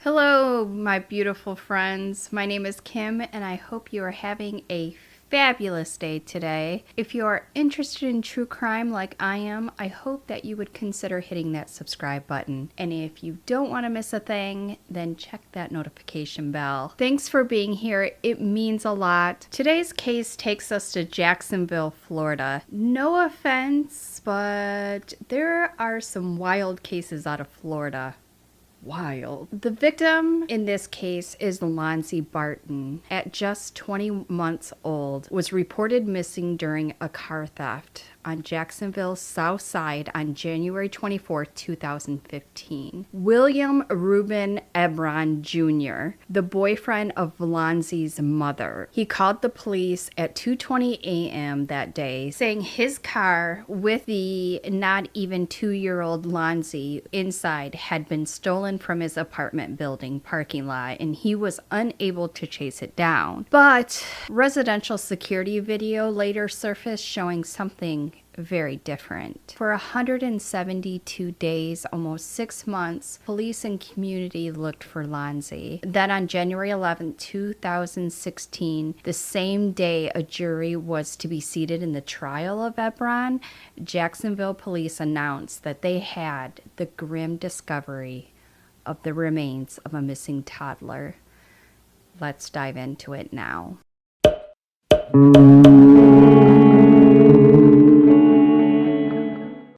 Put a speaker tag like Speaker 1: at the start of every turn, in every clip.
Speaker 1: Hello, my beautiful friends. My name is Kim, and I hope you are having a fabulous day today. If you are interested in true crime like I am, I hope that you would consider hitting that subscribe button. And if you don't want to miss a thing, then check that notification bell. Thanks for being here. It means a lot. Today's case takes us to Jacksonville, Florida. No offense, but there are some wild cases out of Florida. Wild. The victim in this case is Lonzie Barton. At just 20 months old, was reported missing during a car theft on Jacksonville's Southside on January 24, 2015. William Ruben Ebron Jr., the boyfriend of Lonzie's mother, he called the police at 2:20 a.m. that day, saying his car with the not even 2-year-old Lonzie inside had been stolen from his apartment building parking lot, and he was unable to chase it down. But residential security video later surfaced showing something very different. For 172 days, almost 6 months, police and community looked for Lonzie. Then on January 11, 2016, the same day a jury was to be seated in the trial of Ebron, Jacksonville police announced that they had the grim discovery of the remains of a missing toddler. Let's dive into it now.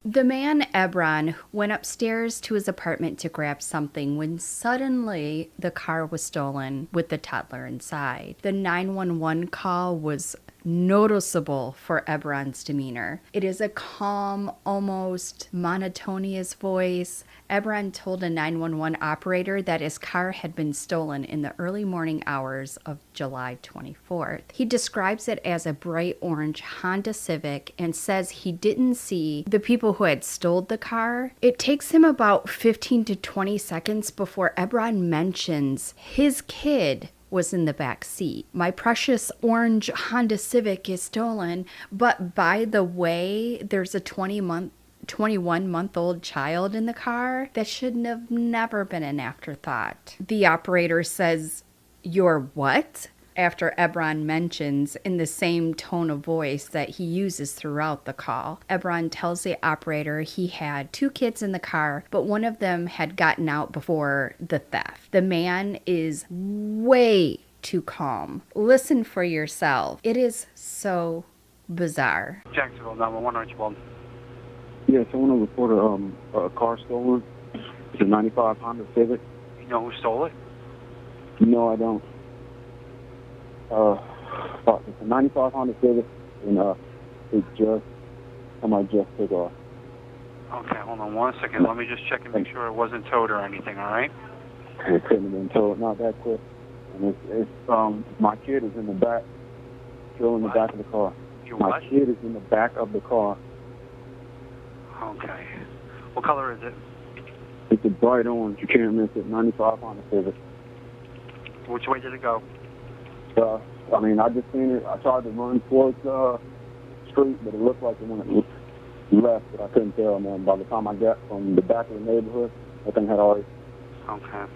Speaker 1: The man, Ebron, went upstairs to his apartment to grab something when suddenly the car was stolen with the toddler inside. The 911 call was noticeable for Ebron's demeanor. It is a calm, almost monotonous voice. Ebron told a 911 operator that his car had been stolen in the early morning hours of July 24th. He describes it as a bright orange Honda Civic and says he didn't see the people who had stolen the car. It takes him about 15 to 20 seconds before Ebron mentions his kid was in the back seat. My precious orange Honda Civic is stolen, but by the way, there's a 21-month-old child in the car. That should have never been an afterthought. The operator says, "You're what?" after Ebron mentions in the same tone of voice that he uses throughout the call. Ebron tells the operator he had 2 kids in the car, but one of them had gotten out before the theft. The man is way too calm. Listen for yourself. It is so bizarre.
Speaker 2: Jacksonville, 911, Archibald.
Speaker 3: Yeah, someone reported a car stolen. It's a 95 Honda Civic.
Speaker 2: You know who stole it?
Speaker 3: No, I don't. It's a 95 Honda Civic, and somebody just took off.
Speaker 2: Okay, hold on 1 second. Let me just check and make sure it wasn't towed or anything, all right?
Speaker 3: It couldn't have been towed, not that quick. And my kid is in the back, still in the back of the car. My kid is in the back of the car.
Speaker 2: Okay. What color is it?
Speaker 3: It's a bright orange. You can't miss it. 95 Honda Civic.
Speaker 2: Which way did it go?
Speaker 3: I just seen it. I tried to run towards the street, but it looked like it went left, but I couldn't tell, man. By the time I got from the back of the neighborhood, that thing had already...
Speaker 2: Okay.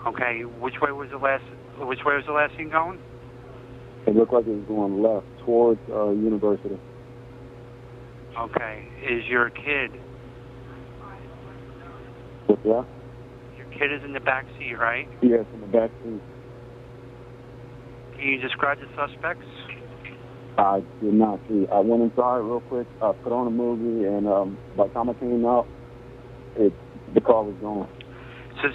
Speaker 2: Okay, which way was the last scene going?
Speaker 3: It looked like it was going left, towards University.
Speaker 2: Okay. Is your kid...
Speaker 3: What's that?
Speaker 2: Kid is in the back seat, right?
Speaker 3: Yes, in the back seat.
Speaker 2: Can you describe the suspects?
Speaker 3: I did not see. I went inside real quick, put on a movie, and by the time I came out, the car was gone.
Speaker 2: So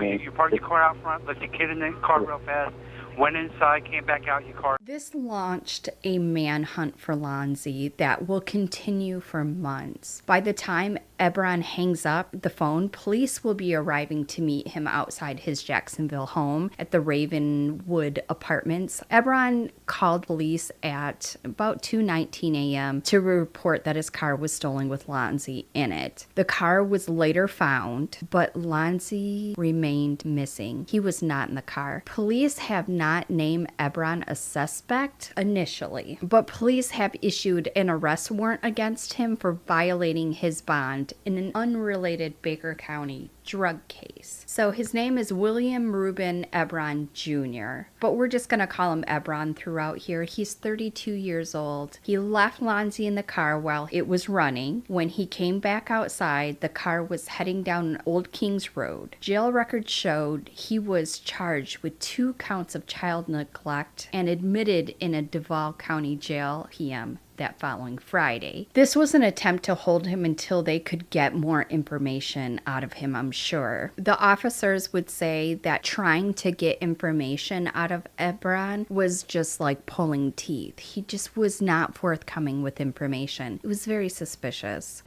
Speaker 2: you parked your car out front, left the kid in the car real fast, went inside, came back out your car.
Speaker 1: This launched a manhunt for Lonzie that will continue for months. By the time Ebron hangs up the phone, police will be arriving to meet him outside his Jacksonville home at the Ravenwood Apartments. Ebron called police at about 2:19 a.m. to report that his car was stolen with Lonzie in it. The car was later found, but Lonzie remained missing. He was not in the car. Police have not name Ebron a suspect initially, but police have issued an arrest warrant against him for violating his bond in an unrelated Baker County drug case. So his name is William Ruben Ebron Jr., but we're just going to call him Ebron throughout here. He's 32 years old. He left Lonzie in the car while it was running. When he came back outside, the car was heading down Old Kings Road. Jail records showed he was charged with 2 counts of child neglect and admitted in a Duval County jail PM that following Friday. This was an attempt to hold him until they could get more information out of him, I'm sure. The officers would say that trying to get information out of Ebron was just like pulling teeth. He just was not forthcoming with information. It was very suspicious.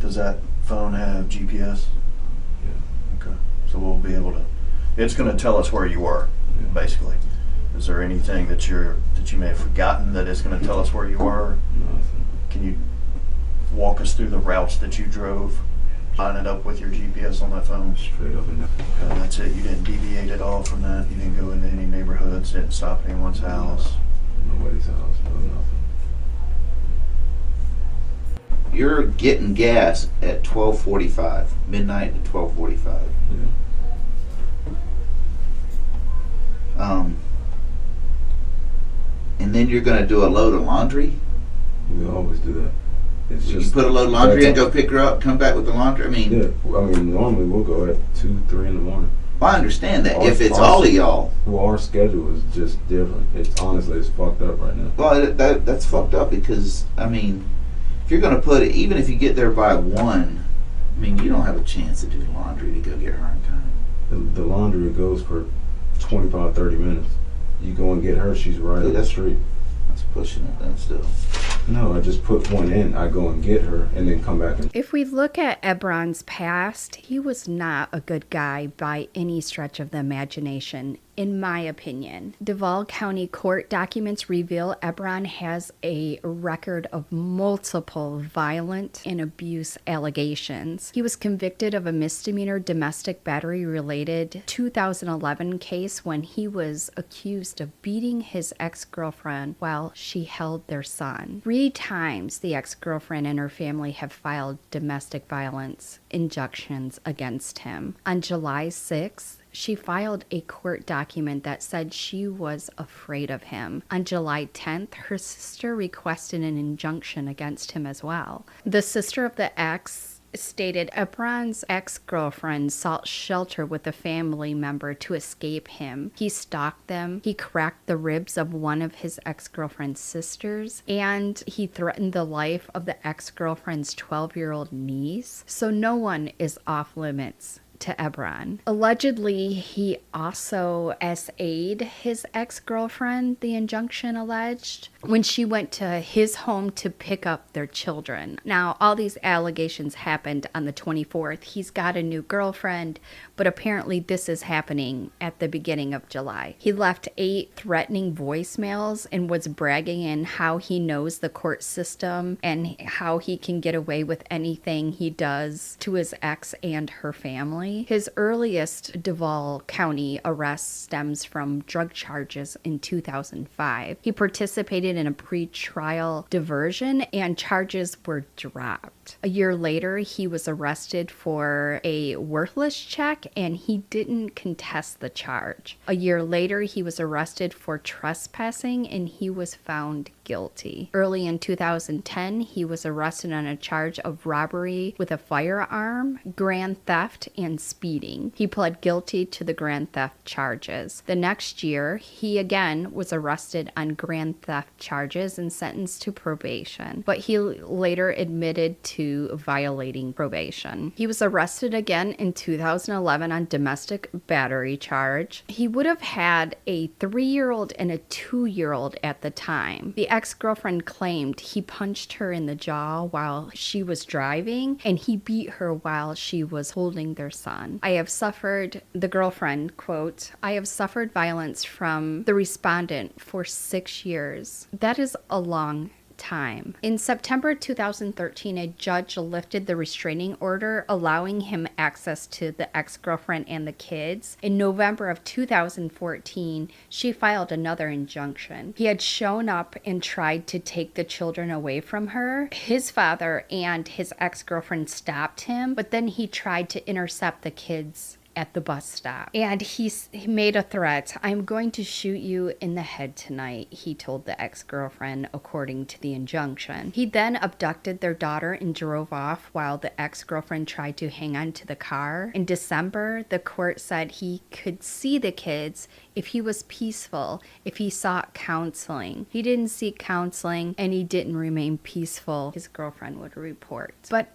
Speaker 4: Does that phone have GPS? Yeah. Okay. So we'll be able to, it's going to tell us where you were, basically. Is there anything that you may have forgotten that it's going to tell us where you were?
Speaker 5: Nothing.
Speaker 4: Can you walk us through the routes that you drove, line it up with your GPS on that phone?
Speaker 5: Straight up and down.
Speaker 4: Okay, that's it. You didn't deviate at all from that. You didn't go into any neighborhoods. Didn't stop anyone's house.
Speaker 5: Nobody's house. No nothing.
Speaker 6: You're getting gas at 12:45, midnight to 12:45.
Speaker 5: Yeah.
Speaker 6: And then you're going to do a load of laundry?
Speaker 5: We always do that. It's
Speaker 6: You
Speaker 5: just
Speaker 6: put a load of laundry and go pick her up, come back with the laundry? I mean,
Speaker 5: yeah. I mean, normally we'll go at 2, 3 in the morning.
Speaker 6: well, I understand that.
Speaker 5: Our-
Speaker 6: If it's
Speaker 5: our-
Speaker 6: all of y'all,
Speaker 5: Well, our schedule is just different. It's honestly, it's fucked up right now.
Speaker 6: well, that's fucked up because, I mean, if you're going to put it, even if you get there by 1, I mean, you don't have a chance to do laundry to go get her in time.
Speaker 5: The laundry goes for 25, 30 minutes. You go and get her, she's right
Speaker 6: Yeah,
Speaker 5: up the
Speaker 6: that's-
Speaker 5: street.
Speaker 6: That's pushing it then still.
Speaker 5: No, I just put one in. I go and get her and then come back and
Speaker 1: If we look at Ebron's past, he was not a good guy by any stretch of the imagination, in my opinion. Duval County court documents reveal Ebron has a record of multiple violent and abuse allegations. He was convicted of a misdemeanor domestic battery related 2011 case when he was accused of beating his ex-girlfriend while she held their son. 3 times the ex-girlfriend and her family have filed domestic violence injunctions against him. On July 6th, she filed a court document that said she was afraid of him. On July 10th, her sister requested an injunction against him as well. The sister of the ex stated Ebron's ex-girlfriend sought shelter with a family member to escape him. He stalked them, he cracked the ribs of one of his ex-girlfriend's sisters, and he threatened the life of the ex-girlfriend's 12-year-old niece. So no one is off limits to Ebron. Allegedly, he also SA'd his ex-girlfriend, the injunction alleged, when she went to his home to pick up their children. Now, all these allegations happened on the 24th. He's got a new girlfriend, but apparently this is happening at the beginning of July. He left 8 threatening voicemails and was bragging in how he knows the court system and how he can get away with anything he does to his ex and her family. His earliest Duval County arrest stems from drug charges in 2005. He participated in a pre-trial diversion and charges were dropped. A year later, he was arrested for a worthless check and he didn't contest the charge. A year later, he was arrested for trespassing and he was found guilty. Early in 2010, he was arrested on a charge of robbery with a firearm, grand theft, and speeding. He pled guilty to the grand theft charges. The next year, he again was arrested on grand theft charges and sentenced to probation, but he later admitted to violating probation. He was arrested again in 2011 on domestic battery charge. He would have had a 3-year-old and a 2-year-old at the time. The ex-girlfriend claimed he punched her in the jaw while she was driving and he beat her while she was holding their son. The girlfriend, quote, I have suffered violence from the respondent for 6 years. That is a long time. In September 2013, a judge lifted the restraining order, allowing him access to the ex-girlfriend and the kids. In November of 2014, she filed another injunction. He had shown up and tried to take the children away from her. His father and his ex-girlfriend stopped him, but then he tried to intercept the kids at the bus stop. And he made a threat. "I'm going to shoot you in the head tonight," he told the ex-girlfriend, according to the injunction. He then abducted their daughter and drove off while the ex-girlfriend tried to hang on to the car. In December, the court said he could see the kids if he was peaceful, if he sought counseling. He didn't seek counseling and he didn't remain peaceful, his girlfriend would report. But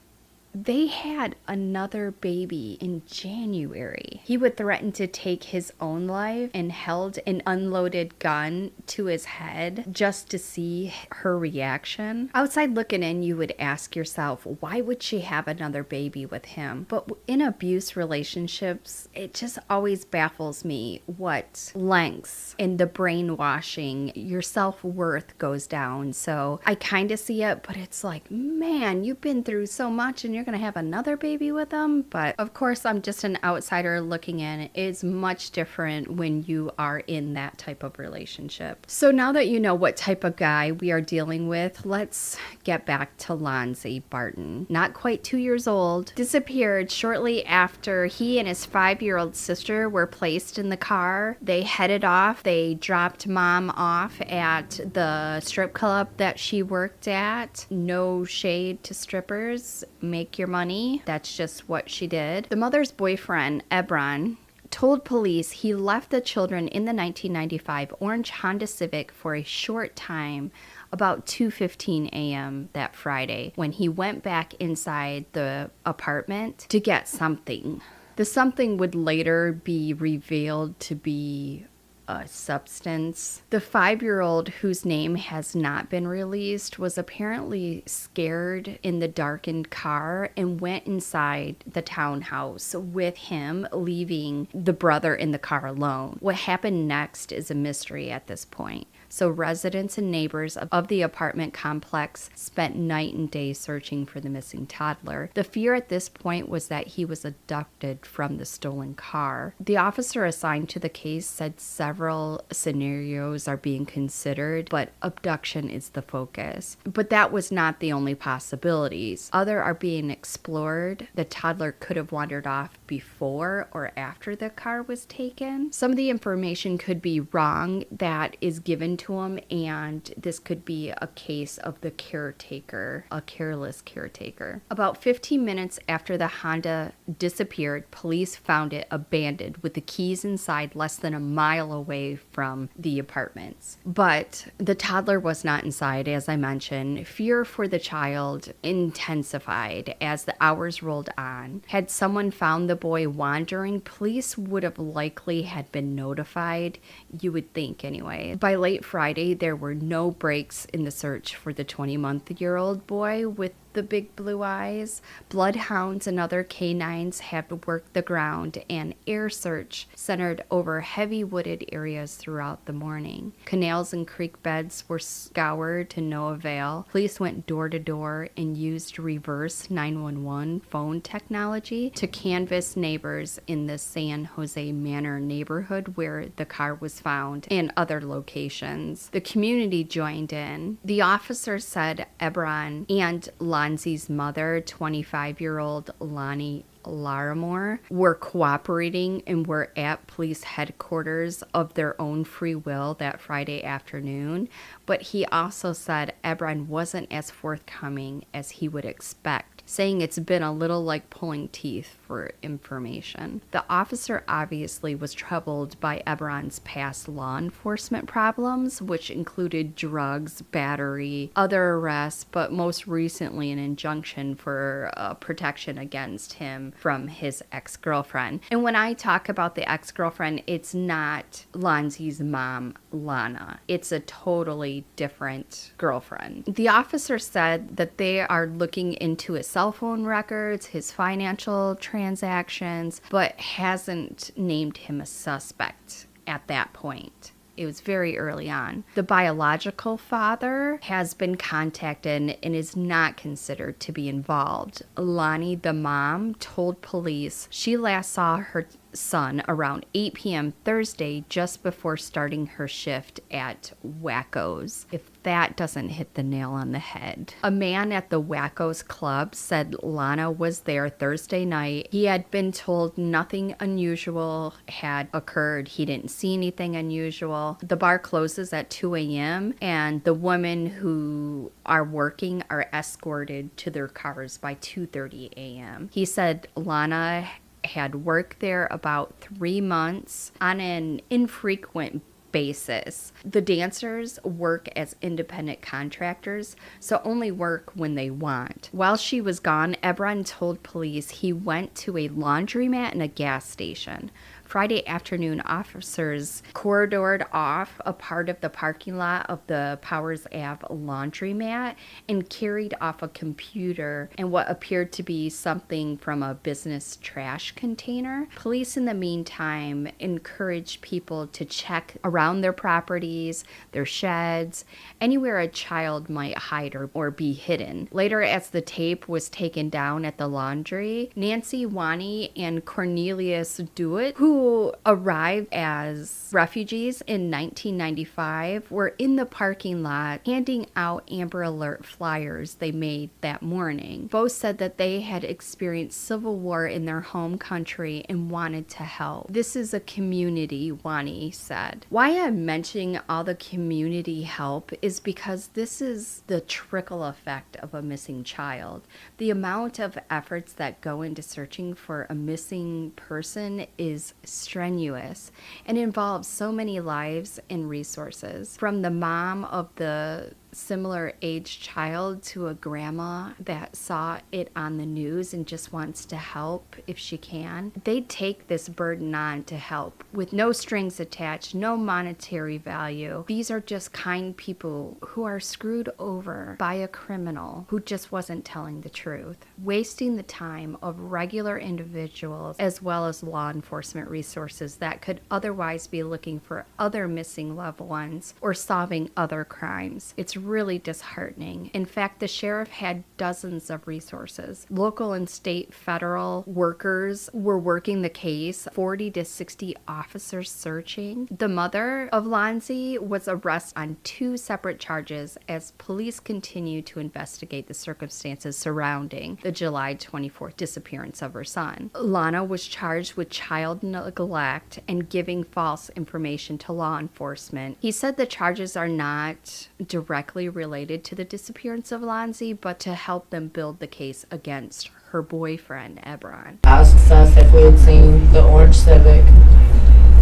Speaker 1: they had another baby in January. He would threaten to take his own life and held an unloaded gun to his head just to see her reaction. Outside looking in, you would ask yourself, why would she have another baby with him? But in abuse relationships, it just always baffles me what lengths in the brainwashing, your self-worth goes down. So I kind of see it, but it's like, man, you've been through so much and you're going to have another baby with them. But of course, I'm just an outsider looking in. It's much different when you are in that type of relationship. So now that you know what type of guy we are dealing with, let's get back to Lonzie Barton. Not quite 2 years old, disappeared shortly after he and his 5-year-old sister were placed in the car. They headed off. They dropped mom off at the strip club that she worked at. No shade to strippers. Make your money. That's just what she did. The mother's boyfriend, Ebron, told police he left the children in the 1995 orange Honda Civic for a short time about 2:15 a.m. that Friday when he went back inside the apartment to get something. The something would later be revealed to be a substance. The 5-year-old, whose name has not been released, was apparently scared in the darkened car and went inside the townhouse with him, leaving the brother in the car alone. What happened next is a mystery at this point. So residents and neighbors of the apartment complex spent night and day searching for the missing toddler. The fear at this point was that he was abducted from the stolen car. The officer assigned to the case said several scenarios are being considered, but abduction is the focus. But that was not the only possibilities. Other are being explored. The toddler could have wandered off before or after the car was taken. Some of the information could be wrong that is given to him, and this could be a case of the caretaker, a careless caretaker. About 15 minutes after the Honda disappeared, police found it abandoned with the keys inside less than a mile away from the apartments. But the toddler was not inside, as I mentioned. Fear for the child intensified as the hours rolled on. Had someone found the boy wandering, police would have likely had been notified, you would think anyway. By late Friday, there were no breaks in the search for the 20-month-old boy with the big blue eyes. Bloodhounds and other canines had worked the ground, and air search centered over heavy wooded areas throughout the morning. Canals and creek beds were scoured to no avail. Police went door to door and used reverse 911 phone technology to canvass neighbors in the San Jose Manor neighborhood where the car was found and other locations. The community joined in. The officer said Ebron and Lonzie's mother, 25-year-old Lonna Lauramore, were cooperating and were at police headquarters of their own free will that Friday afternoon, but he also said Ebron wasn't as forthcoming as he would expect, saying it's been a little like pulling teeth for information. The officer obviously was troubled by Ebron's past law enforcement problems, which included drugs, battery, other arrests, but most recently an injunction for protection against him from his ex-girlfriend. And when I talk about the ex-girlfriend, it's not Lonzie's mom, Lonna. It's a totally different girlfriend. The officer said that they are looking into his cell phone records, his financial transactions, but hasn't named him a suspect at that point. It was very early on. The biological father has been contacted and is not considered to be involved. Lonnie, the mom, told police she last saw her son around 8 p.m. Thursday, just before starting her shift at Wacko's. If that doesn't hit the nail on the head. A man at the Wacko's club said Lonna was there Thursday night. He had been told nothing unusual had occurred. He didn't see anything unusual. The bar closes at 2 a.m. and the women who are working are escorted to their cars by 2:30 a.m. He said Lonna had worked there about 3 months on an infrequent basis. The dancers work as independent contractors, so only work when they want. While she was gone, Ebron told police he went to a laundromat and a gas station. Friday afternoon, officers corridored off a part of the parking lot of the Powers Ave laundromat and carried off a computer and what appeared to be something from a business trash container. Police, in the meantime, encouraged people to check around their properties, their sheds, anywhere a child might hide or be hidden. Later, as the tape was taken down at the laundry, Nancy Wani and Cornelius Dewitt, who arrived as refugees in 1995, were in the parking lot handing out Amber Alert flyers they made that morning. Both said that they had experienced civil war in their home country and wanted to help. This is a community, Wani said. Why I'm mentioning all the community help is because this is the trickle effect of a missing child. The amount of efforts that go into searching for a missing person is strenuous and involves so many lives and resources. From the mom of the similar age child to a grandma that saw it on the news and just wants to help if she can. They take this burden on to help with no strings attached, no monetary value. These are just kind people who are screwed over by a criminal who just wasn't telling the truth, wasting the time of regular individuals as well as law enforcement resources that could otherwise be looking for other missing loved ones or solving other crimes. It's really disheartening. In fact, the sheriff had dozens of resources. Local and state federal workers were working the case, 40 to 60 officers searching. The mother of Lonzie was arrested on 2 separate charges as police continued to investigate the circumstances surrounding the July 24th disappearance of her son. Lonna was charged with child neglect and giving false information to law enforcement. He said the charges are not directly related to the disappearance of Lonzie, but to help them build the case against her boyfriend, Ebron.
Speaker 7: Asked us if we had seen the orange Civic.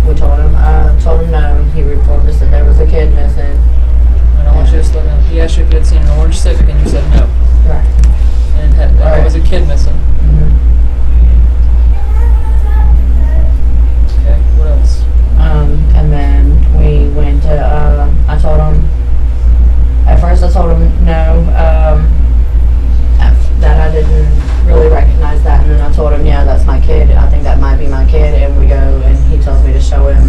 Speaker 7: We told him no. He reported us that there was a kid missing.
Speaker 8: And I want you to slow down. He asked you if you had seen an orange Civic, and you said no.
Speaker 7: Right.
Speaker 8: And there was a kid missing.
Speaker 7: Mm-hmm.
Speaker 8: Okay, what else?
Speaker 7: And then we went to, I told him, at first I told him no, that I didn't really recognize that, and then I told him, yeah, that's my kid, I think that might be my kid, and we go, and he tells me to show him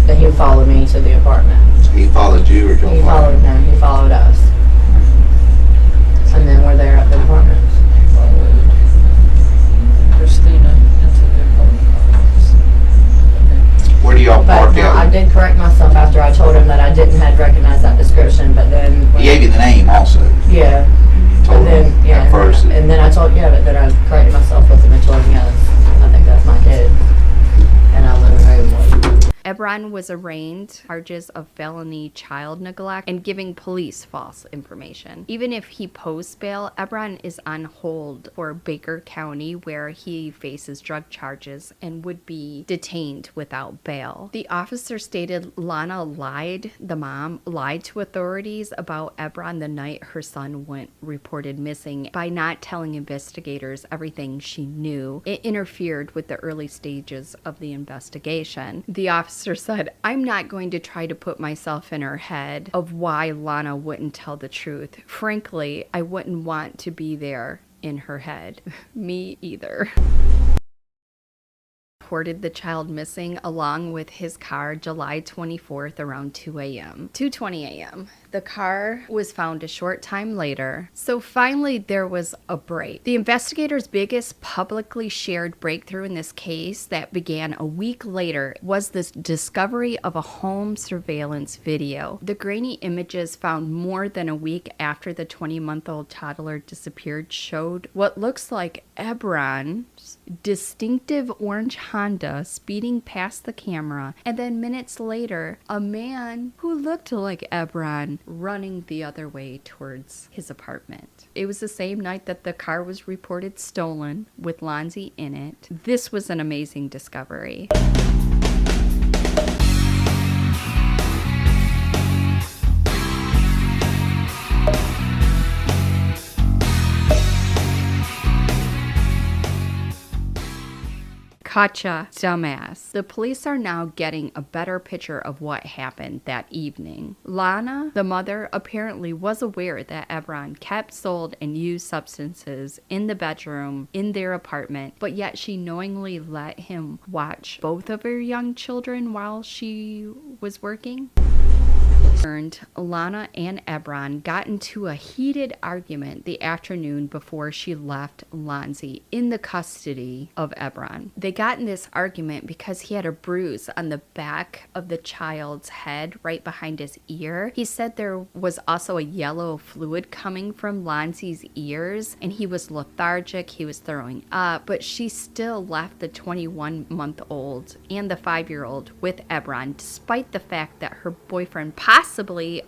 Speaker 7: that he followed me to the apartment.
Speaker 6: So he followed you or you
Speaker 7: He followed us. And then we're there at the apartment.
Speaker 8: Followed Christina into the apartment. Okay.
Speaker 6: Where do y'all
Speaker 7: But
Speaker 6: park
Speaker 7: no,
Speaker 6: out?
Speaker 7: I did correct myself after I told him that I didn't had recognized that description, but then...
Speaker 6: He gave you the name also.
Speaker 7: Yeah.
Speaker 6: Told
Speaker 7: And then,
Speaker 6: him
Speaker 7: yeah,
Speaker 6: at first.
Speaker 7: and then I told, but then I corrected myself with him and told him, I think that's my kid. And I let him know what.
Speaker 1: Ebron was arraigned charges of felony child neglect and giving police false information. Even if he posed bail, Ebron is on hold for Baker County, where he faces drug charges and would be detained without bail. The officer stated the mom lied to authorities about Ebron the night her son went reported missing by not telling investigators everything she knew. It interfered with the early stages of the investigation. The officer said, "I'm not going to try to put myself in her head of why Lonna wouldn't tell the truth. Frankly, I wouldn't want to be there in her head." Me either. reported the child missing along with his car July 24th around 2:20 a.m. The car was found a short time later. So finally, there was a break. The investigators' biggest publicly shared breakthrough in this case that began a week later was the discovery of a home surveillance video. The grainy images found more than a week after the 20-month-old toddler disappeared showed what looks like Ebron's distinctive orange Honda speeding past the camera, and then minutes later, a man who looked like Ebron running the other way towards his apartment. It was the same night that the car was reported stolen with Lonzie in it. This was an amazing discovery. Gotcha, dumbass. The police are now getting a better picture of what happened that evening. Lonna, the mother, apparently was aware that Ebron kept, sold, and used substances in the bedroom in their apartment, but yet she knowingly let him watch both of her young children while she was working. Lonna and Ebron got into a heated argument the afternoon before she left Lonzie in the custody of Ebron. They got in this argument because he had a bruise on the back of the child's head right behind his ear. He said there was also a yellow fluid coming from Lonzie's ears, and he was lethargic, he was throwing up, but she still left the 21-month-old and the 5-year-old with Ebron, despite the fact that her boyfriend possibly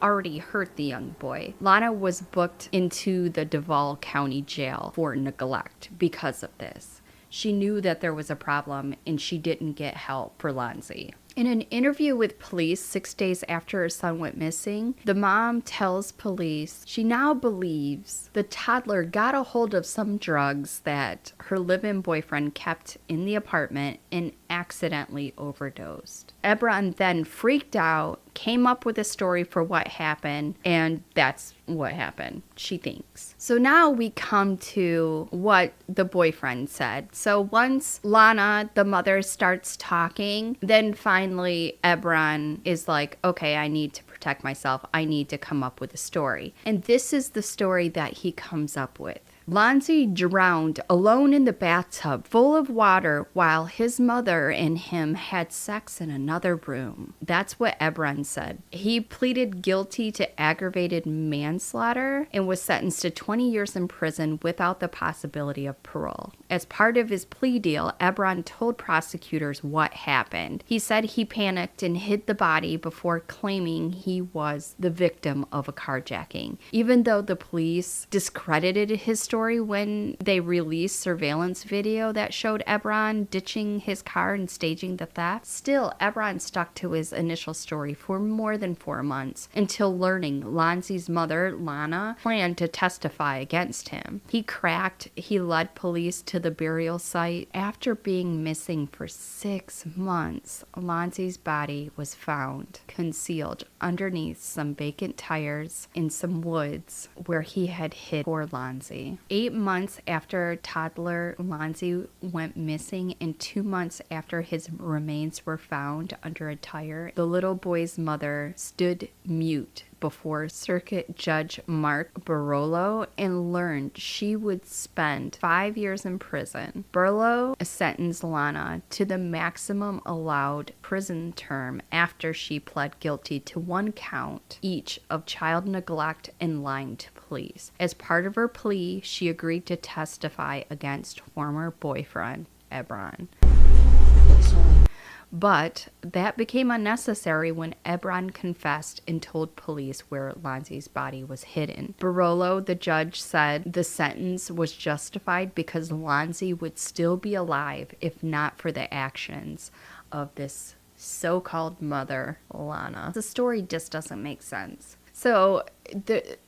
Speaker 1: already hurt the young boy. Lonna was booked into the Duval County Jail for neglect because of this. She knew that there was a problem and she didn't get help for Lonzie. In an interview with police 6 days after her son went missing, the mom tells police she now believes the toddler got a hold of some drugs that her live-in boyfriend kept in the apartment and accidentally overdosed. Ebron then freaked out, came up with a story for what happened, and that's what happened, she thinks. So now we come to what the boyfriend said. So once Lonna, the mother, starts talking, then finally Ebron is like, okay, I need to protect myself. I need to come up with a story. And this is the story that he comes up with. Lonzie drowned alone in the bathtub full of water while his mother and him had sex in another room. That's what Ebron said. He pleaded guilty to aggravated manslaughter and was sentenced to 20 years in prison without the possibility of parole. As part of his plea deal, Ebron told prosecutors what happened. He said he panicked and hid the body before claiming he was the victim of a carjacking. Even though the police discredited his story when they released surveillance video that showed Ebron ditching his car and staging the theft, still Ebron stuck to his initial story for more than 4 months until learning Lonzie's mother, Lonna, planned to testify against him. He cracked. He led police to the burial site. After being missing for 6 months, Lonzie's body was found concealed underneath some vacant tires in some woods where he had hid poor Lonzie. 8 months after toddler Lonzie went missing and 2 months after his remains were found under a tire, the little boy's mother stood mute before Circuit Judge Mark Barolo and learned she would spend 5 years in prison. Barolo sentenced Lonna to the maximum allowed prison term after she pled guilty to 1 count each of child neglect and lying to police. As part of her plea, she agreed to testify against former boyfriend Ebron. But that became unnecessary when Ebron confessed and told police where Lonzie's body was hidden. Barolo, the judge, said the sentence was justified because Lonzie would still be alive if not for the actions of this so-called mother, Lonna. The story just doesn't make sense. So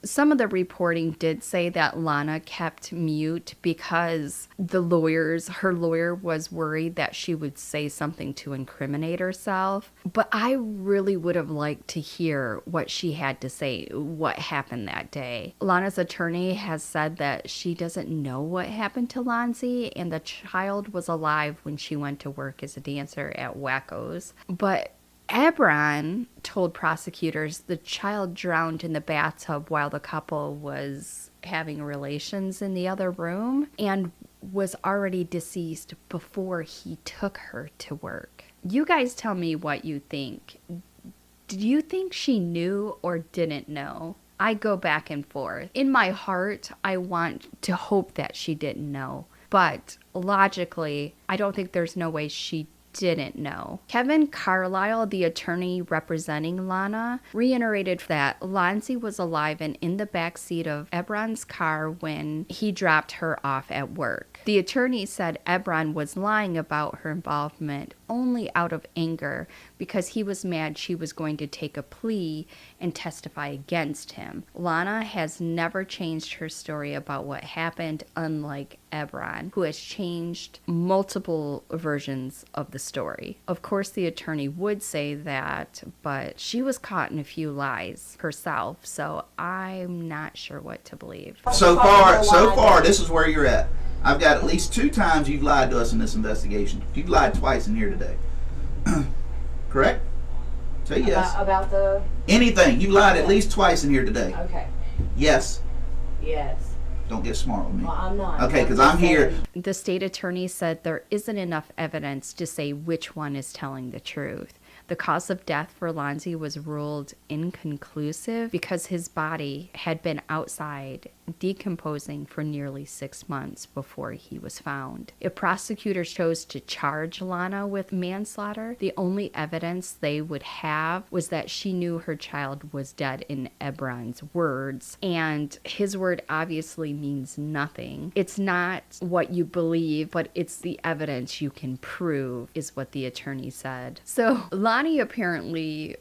Speaker 1: some of the reporting did say that Lonna kept mute because her lawyer was worried that she would say something to incriminate herself. But I really would have liked to hear what she had to say, what happened that day. Lonna's attorney has said that she doesn't know what happened to Lonzie, and the child was alive when she went to work as a dancer at Wacko's. But Ebron told prosecutors the child drowned in the bathtub while the couple was having relations in the other room and was already deceased before he took her to work. You guys tell me what you think. Do you think she knew or didn't know? I go back and forth. In my heart, I want to hope that she didn't know. But logically, I don't think there's no way she didn't know. Kevin Carlisle, the attorney representing Lonna, reiterated that Lonzie was alive and in the back seat of Ebron's car when he dropped her off at work. The attorney said Ebron was lying about her involvement only out of anger because he was mad she was going to take a plea and testify against him. Lonna has never changed her story about what happened, unlike Ebron, who has changed multiple versions of the story. Of course, the attorney would say that, but she was caught in a few lies herself, so I'm not sure what to believe.
Speaker 6: So far, this is where you're at. I've got at least 2 times you've lied to us in this investigation. You've lied twice in here today. Correct? Say yes.
Speaker 7: About the...
Speaker 6: Anything. You lied at least twice in here today.
Speaker 7: Okay.
Speaker 6: Yes.
Speaker 7: Yes.
Speaker 6: Don't get smart with me.
Speaker 7: Well, I'm not.
Speaker 6: Okay, because I'm here.
Speaker 1: The state attorney said there isn't enough evidence to say which one is telling the truth. The cause of death for Lonzie was ruled inconclusive because his body had been outside decomposing for nearly 6 months before he was found. If prosecutors chose to charge Lonna with manslaughter, the only evidence they would have was that she knew her child was dead in Ebron's words, and his word obviously means nothing. It's not what you believe, but it's the evidence you can prove, is what the attorney said. So Lonnie apparently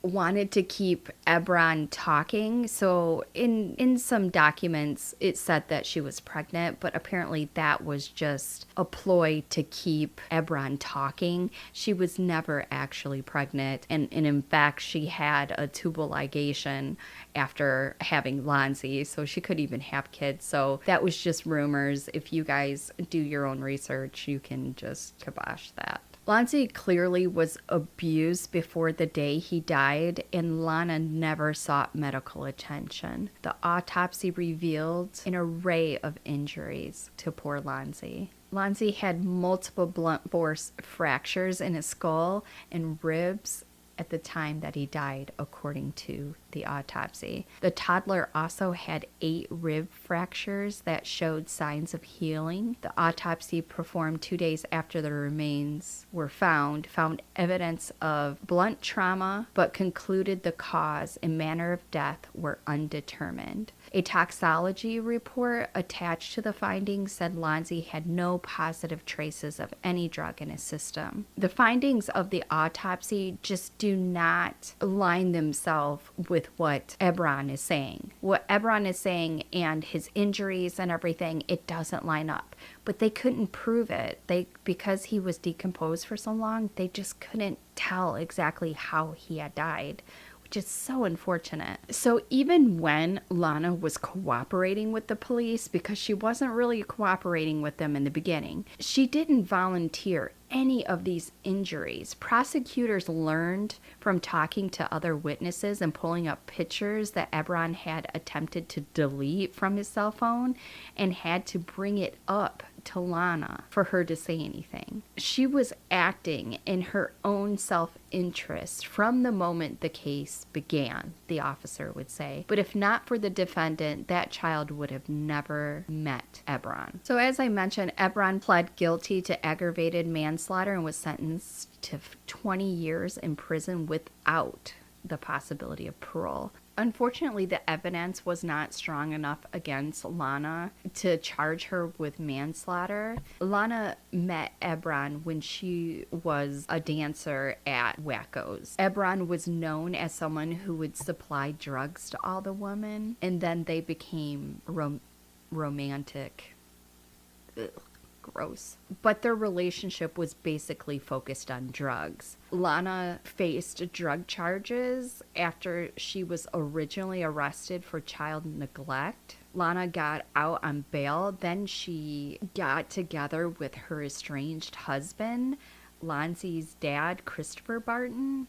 Speaker 1: wanted to keep Ebron talking. So in some documents, it said that she was pregnant, but apparently that was just a ploy to keep Ebron talking. She was never actually pregnant. And in fact, she had a tubal ligation after having Lonzie, so she couldn't even have kids. So that was just rumors. If you guys do your own research, you can just kibosh that. Lonzie clearly was abused before the day he died, and Lonna never sought medical attention. The autopsy revealed an array of injuries to poor Lonzie. Lonzie had multiple blunt force fractures in his skull and ribs at the time that he died, according to the autopsy. The toddler also had 8 rib fractures that showed signs of healing. The autopsy, performed 2 days after the remains were found evidence of blunt trauma, but concluded the cause and manner of death were undetermined. A toxicology report attached to the findings said Lonzie had no positive traces of any drug in his system. The findings of the autopsy just do not align themselves with what Ebron is saying. What Ebron is saying and his injuries and everything, it doesn't line up. But they couldn't prove it. Because he was decomposed for so long, they just couldn't tell exactly how he had died, which is so unfortunate. So even when Lonna was cooperating with the police, because she wasn't really cooperating with them in the beginning, she didn't volunteer any of these injuries. Prosecutors learned from talking to other witnesses and pulling up pictures that Ebron had attempted to delete from his cell phone and had to bring it up to Lonna for her to say anything. She was acting in her own self-interest from the moment the case began, the officer would say. But if not for the defendant, that child would have never met Ebron. So as I mentioned, Ebron pled guilty to aggravated manslaughter and was sentenced to 20 years in prison without the possibility of parole. Unfortunately, the evidence was not strong enough against Lonna to charge her with manslaughter. Lonna met Ebron when she was a dancer at Wacko's. Ebron was known as someone who would supply drugs to all the women, and then they became romantic. Ugh. Gross. But their relationship was basically focused on drugs. Lonna faced drug charges after she was originally arrested for child neglect. Lonna got out on bail. Then she got together with her estranged husband, Lonzie's dad, Christopher Barton.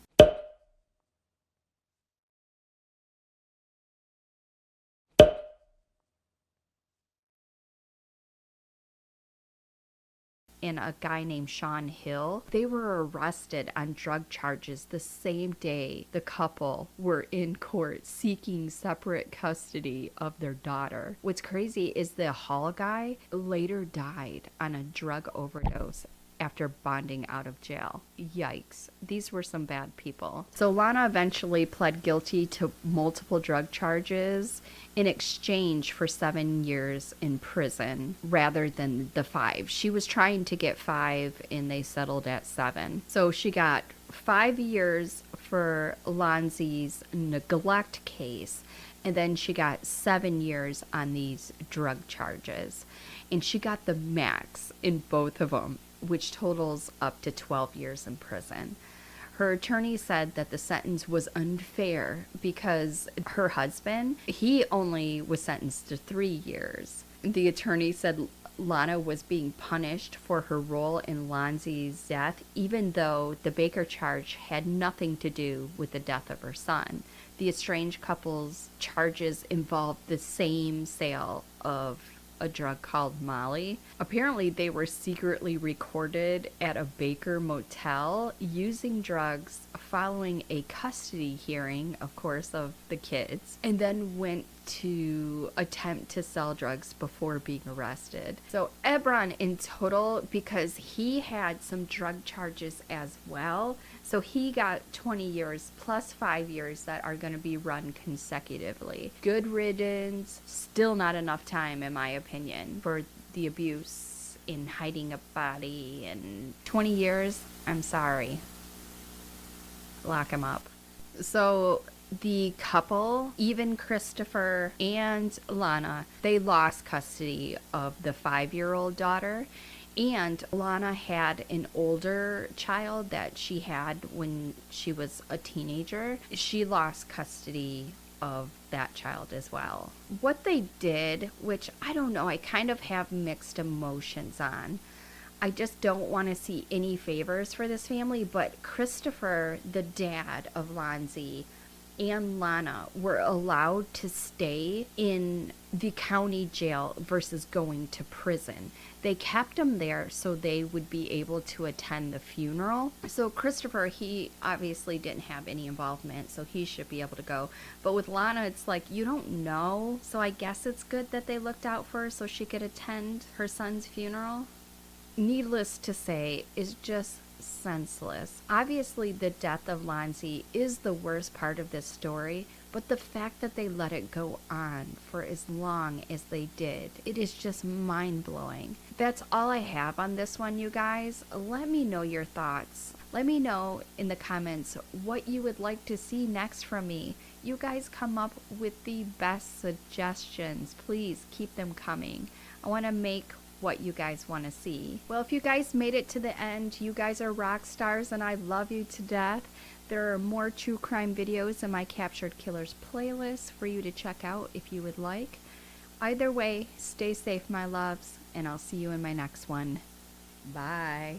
Speaker 1: And a guy named Sean Hill. They were arrested on drug charges the same day the couple were in court seeking separate custody of their daughter. What's crazy is the Hall guy later died on a drug overdose after bonding out of jail. Yikes. These were some bad people. So Lonna eventually pled guilty to multiple drug charges in exchange for 7 years in prison rather than the 5. She was trying to get 5 and they settled at 7. So she got 5 years for Lonzie's neglect case, and then she got 7 years on these drug charges. And she got the max in both of them, which totals up to 12 years in prison. Her attorney said that the sentence was unfair because her husband, he only was sentenced to 3 years. The attorney said Lonna was being punished for her role in Lonzie's death, even though the Baker charge had nothing to do with the death of her son. The estranged couple's charges involved the same sale of a drug called Molly. Apparently they were secretly recorded at a Baker motel using drugs following a custody hearing, of course, of the kids, and then went to attempt to sell drugs before being arrested. So Ebron in total, because he had some drug charges as well, so he got 20 years plus 5 years that are going to be run consecutively. Good riddance. Still not enough time, in my opinion, for the abuse in hiding a body. And 20 years, I'm sorry. Lock him up. So the couple, even Christopher and Lonna, they lost custody of the 5-year-old daughter. And Lonna had an older child that she had when she was a teenager. She lost custody of that child as well. What they did, which I don't know, I kind of have mixed emotions on. I just don't want to see any favors for this family, but Christopher, the dad of Lonzie, and Lonna were allowed to stay in the county jail versus going to prison. They kept them there so they would be able to attend the funeral. So Christopher, he obviously didn't have any involvement, so he should be able to go. But with Lonna, it's like, you don't know. So I guess it's good that they looked out for her so she could attend her son's funeral. Needless to say, is just senseless. Obviously, the death of Lonzie is the worst part of this story, but the fact that they let it go on for as long as they did, it is just mind-blowing. That's all I have on this one, you guys. Let me know your thoughts. Let me know in the comments what you would like to see next from me. You guys come up with the best suggestions. Please keep them coming. I want to make what you guys want to see. Well, if you guys made it to the end, you guys are rock stars and I love you to death. There are more true crime videos in my Captured Killers playlist for you to check out if you would like. Either way, stay safe, my loves, and I'll see you in my next one. Bye.